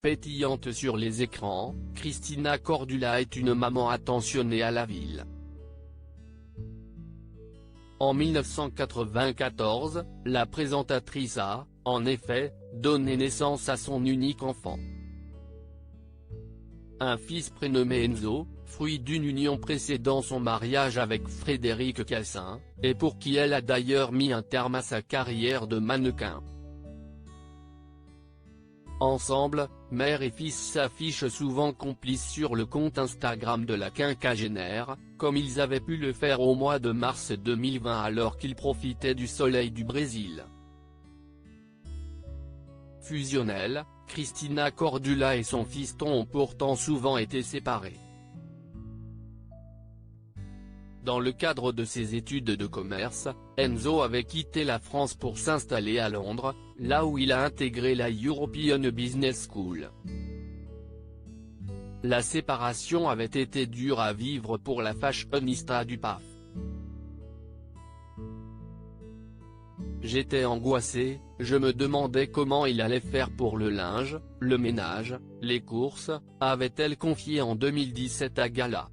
Pétillante sur les écrans, Christina Cordula est une maman attentionnée à la ville. En 1994, la présentatrice a, en effet, donné naissance à son unique enfant. Un fils prénommé Enzo, fruit d'une union précédant son mariage avec Frédéric Cassin, et pour qui elle a d'ailleurs mis un terme à sa carrière de mannequin. Ensemble, mère et fils s'affichent souvent complices sur le compte Instagram de la quinquagénaire, comme ils avaient pu le faire au mois de mars 2020 alors qu'ils profitaient du soleil du Brésil. Fusionnelle, Christina Cordula et son fiston ont pourtant souvent été séparés. Dans le cadre de ses études de commerce, Enzo avait quitté la France pour s'installer à Londres, là où il a intégré la European Business School. La séparation avait été dure à vivre pour la fashionista du PAF. J'étais angoissée, je me demandais comment il allait faire pour le linge, le ménage, les courses, avait-elle confié en 2017 à Gala.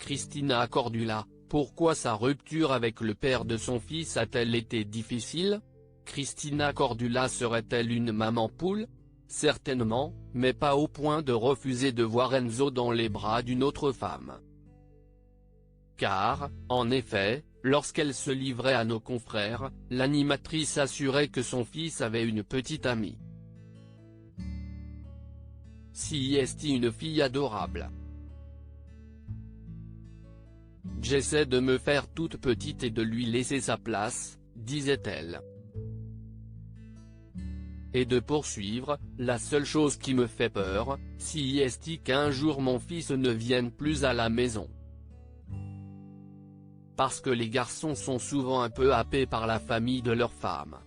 Christina Cordula, pourquoi sa rupture avec le père de son fils a-t-elle été difficile? Christina Cordula serait-elle une maman poule? Certainement, mais pas au point de refuser de voir Enzo dans les bras d'une autre femme. Car, en effet, lorsqu'elle se livrait à nos confrères, l'animatrice assurait que son fils avait une petite amie. Si est une fille adorable. J'essaie de me faire toute petite et de lui laisser sa place, disait-elle. Et de poursuivre, la seule chose qui me fait peur, si est qu'un jour mon fils ne vienne plus à la maison. Parce que les garçons sont souvent un peu happés par la famille de leur femme.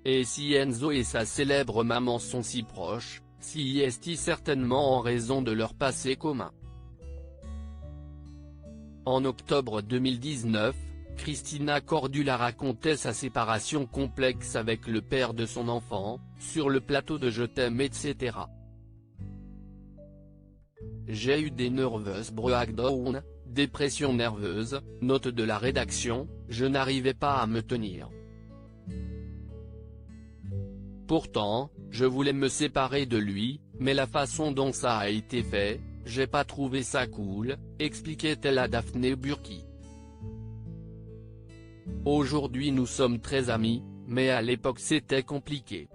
Et si Enzo et sa célèbre maman sont si proches, si est certainement en raison de leur passé commun. En octobre 2019, Christina Cordula racontait sa séparation complexe avec le père de son enfant, sur le plateau de Je t'aime etc. J'ai eu des nervous breakdowns, dépression nerveuse, note de la rédaction, je n'arrivais pas à me tenir. Pourtant, je voulais me séparer de lui, mais la façon dont ça a été fait, j'ai pas trouvé ça cool, expliquait-elle à Daphné Burki. Aujourd'hui nous sommes très amis, mais à l'époque c'était compliqué.